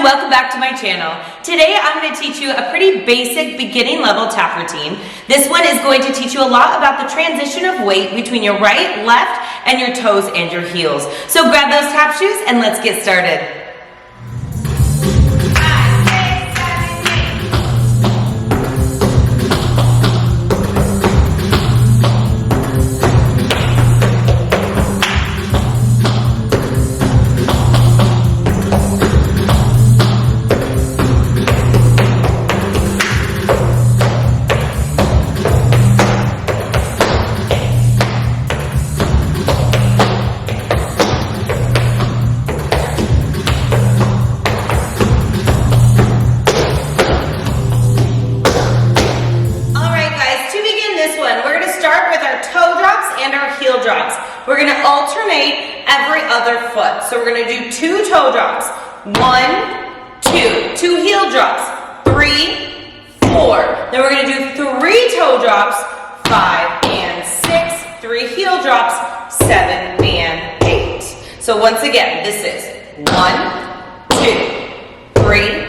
everyone, welcome back to my channel. Today I'm going to teach you a pretty basic beginning level tap routine. This one is going to teach you a lot about the transition of weight between your right, left, and your toes and your heels. So grab those tap shoes and let's get started. Drops. We're going to alternate every other foot. So we're going to do 2 toe drops. 1, 2. 2 heel drops. 3, 4. Then we're going to do 3 toe drops. 5 and 6. 3 heel drops. 7 and 8. So once again, this is 1, 2, 3,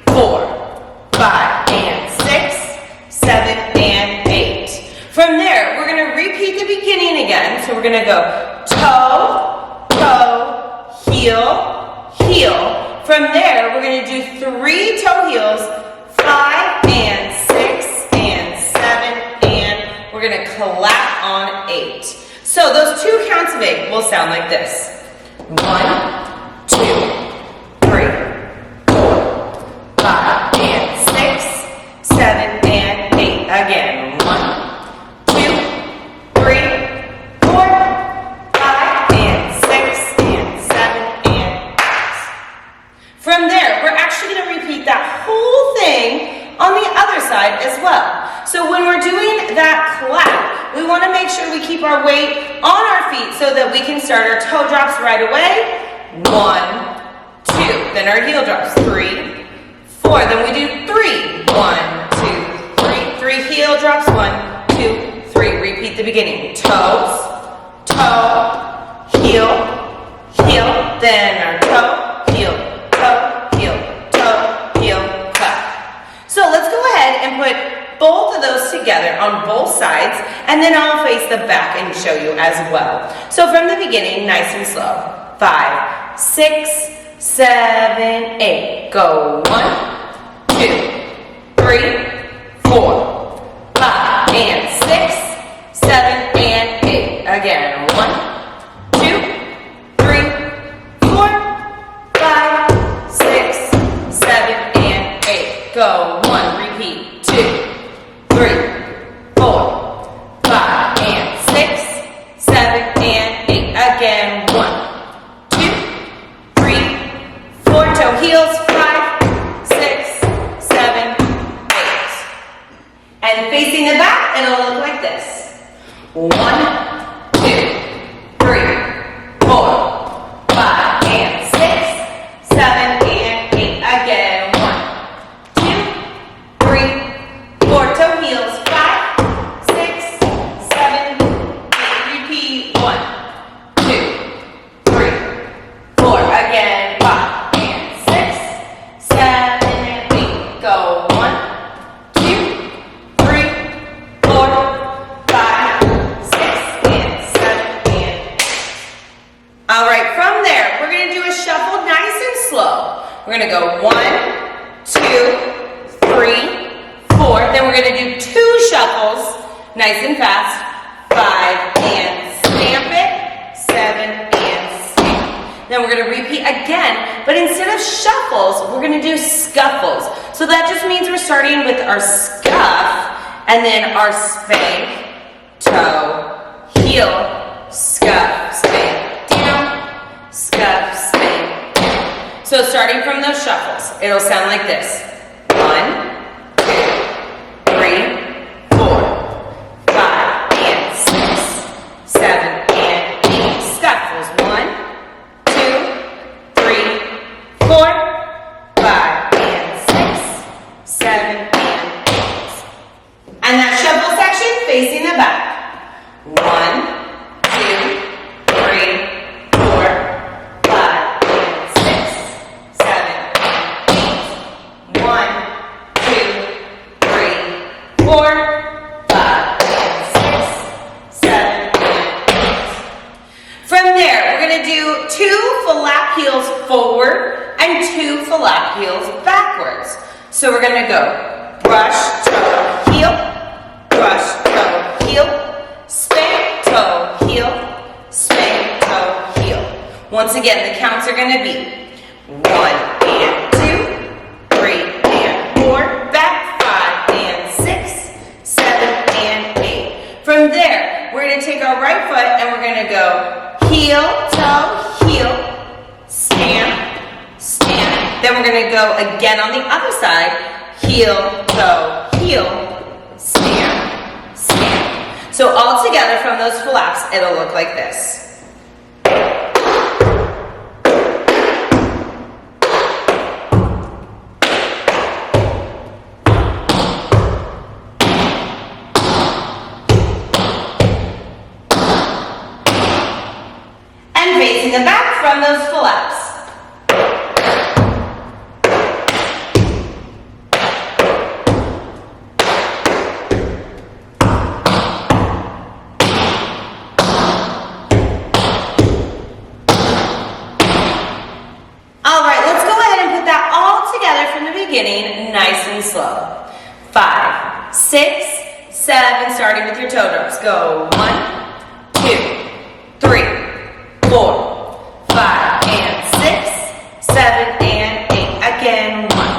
4, 5 and 6, 7 and 8. From there, we're going to repeat the beginning again. So we're going to go toe, toe, heel, heel. From there, we're going to do 3 toe heels, 5 and 6 and 7, and we're going to clap on 8. So those 2 counts of 8 will sound like this. 1, 2, 3, 4, 5 and 6, 7 and 8. Again, 1, 3, 4, 5, and 6, and 7, and 8. From there, we're actually going to repeat that whole thing on the other side as well. So when we're doing that clap, we want to make sure we keep our weight on our feet so that we can start our toe drops right away. 1, 2. Then our heel drops. 3, 4. Then we do 3. 1, 2, 3. 3 heel drops. 1, 2, 3. Repeat the beginning. Toes, toe, heel, heel. Then our toe, heel, toe, heel, toe, heel, clap. So let's go ahead and put both of those together on both sides, and then I'll face the back and show you as well. So from the beginning, nice and slow. 5, 6, 7, 8. Go 1, 2, 3, 4, 5, and 6, 7, and 8. Again, 1, 2, 3, 4, 5, 6, 7, and 8. Go 1, repeat, 2, 3, 4, 5, and 6, 7, and 8. Again, 1, 2, 3, 4, toe heels, 5, 6, 7, 8. And facing the back, it'll look like this. 1, 2, 3, 4, 5, and 6, 7, and 8. Again, 1, 2, 3, 4, toe heels, 5, 6, 7, 8. Repeat. 1, 2, 3, 4. Again, 5 and 6, 7, and 8. Go 1, 2, 3, 4, 5, 6, and 7, and 8. All right, from there, we're going to do a shuffle nice and slow. We're going to go 1, 2, 3, 4. Then we're going to do 2 shuffles, nice and fast. 5 and stamp it. 7 and stamp. Then we're going to repeat again, but instead of shuffles, we're going to do scuffles. So that just means we're starting with our scuff and then our spank, toe, heel, scuff, spank, down, scuff, spank, down. So starting from those shuffles, it'll sound like this. 1, 2, 3, 4, 5, and 6, 7, and 8. Scuffles. 1, 2, 3, 4, 5, and 6, 7, and 8. And that shuffle section facing the back. 1, 2, 3, 4, 5, and 6, 7, 2 flap heels backwards. So we're going to go brush, toe, heel, brush, toe, heel, spank, toe, heel, spank, toe, heel. Once again, the counts are going to be 1 and 2, 3 and 4, back 5 and 6, 7 and 8. From there, we're going to take our right foot and we're going to go heel, toe, heel, stamp, stamp. Then we're going to go again on the other side, heel, toe, heel, stamp, stamp. So all together from those flaps, it'll look like this. And facing the back from those flaps. All right, let's go ahead and put that all together from the beginning, nice and slow. 5, 6, 7, starting with your toe drops. Go 1, 2, 3. 4, 5, and 6, 7, and 8. Again, 1,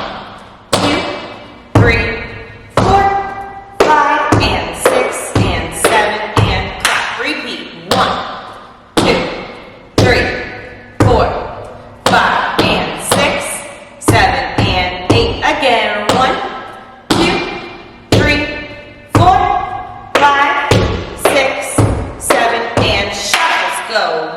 2, 3, 4, 5, and 6, and 7, and clap. Repeat. 1, 2, 3, 4, 5, and 6, 7, and 8. Again, 1, 2, 3, 4, 5, 6, 7, and shuffles. Go.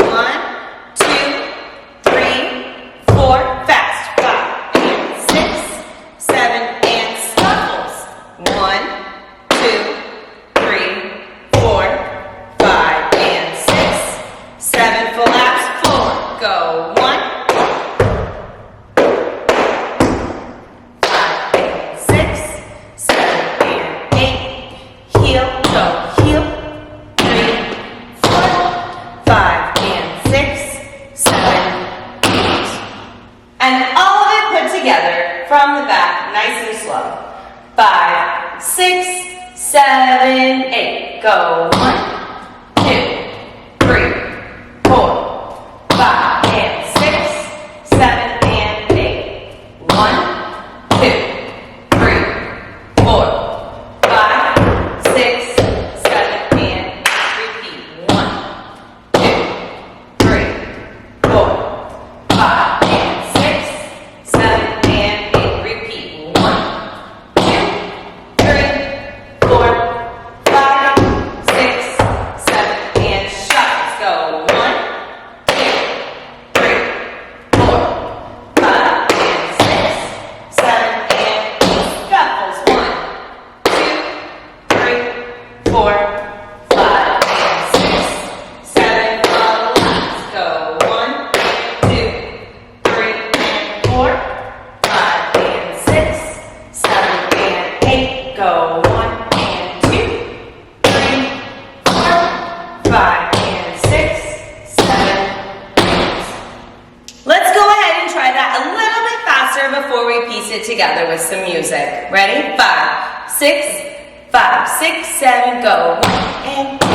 5, 6, 7, 8. Go 1, 2, 3, 4, 5, and 6, 7, and 8. 1, 2, 3, 4, 5, 6, 7, and 8. Repeat. 1, 2, 3, 4, 5, and 6, 7, and 8. Repeat. 1, together with some music. Ready? 5, 6, 5, 6, 7, go. 1 and 2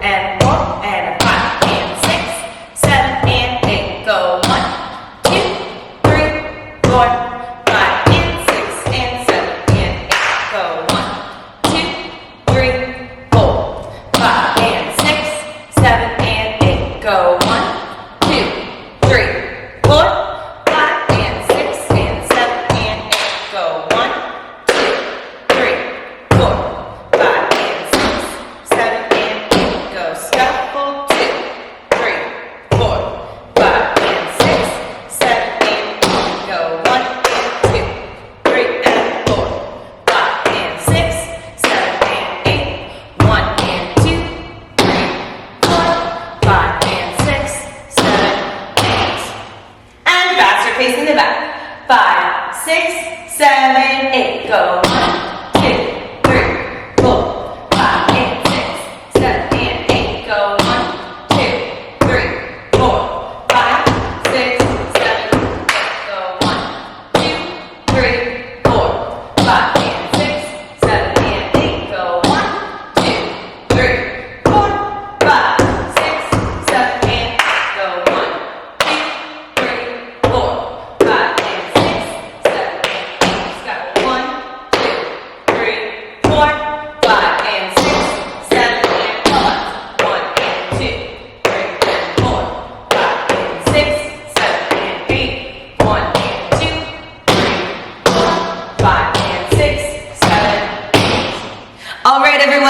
and 4 and 5 and 6, 7 and 8. Go 1, 2, 3, 4, 5 and 6 and 7 and 8. Go 1, 2, 3, 4, 5 and 6, 7 and 8. Go 1, 2, 3, 4. Facing the back. 5, 6, 7, 8. Go 1, 2, 3, 4, 5 and 6, 7 and 8. Go 1, 2, 3, 4, 5, 6, 7, 8. Go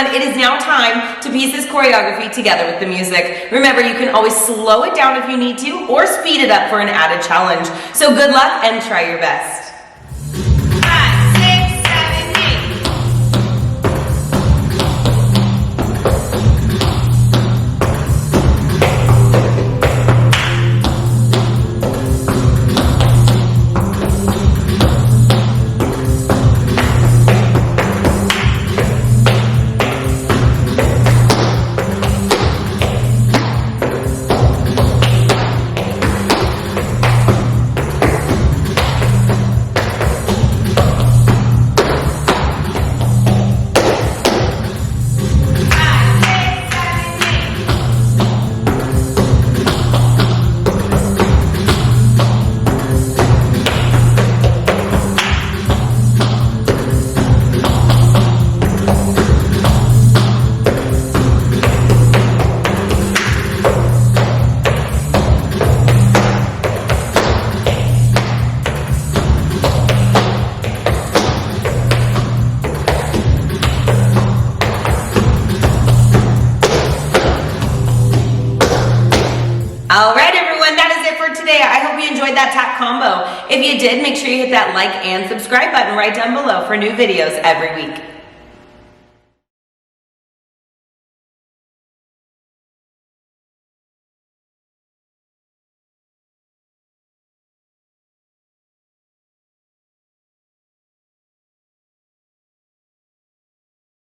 Everyone, it is now time to piece this choreography together with the music. Remember, you can always slow it down if you need to, or speed it up for an added challenge. So good luck and try your best. All right, everyone, that is it for today. I hope you enjoyed that tap combo. If you did, make sure you hit that like and subscribe button right down below for new videos every week.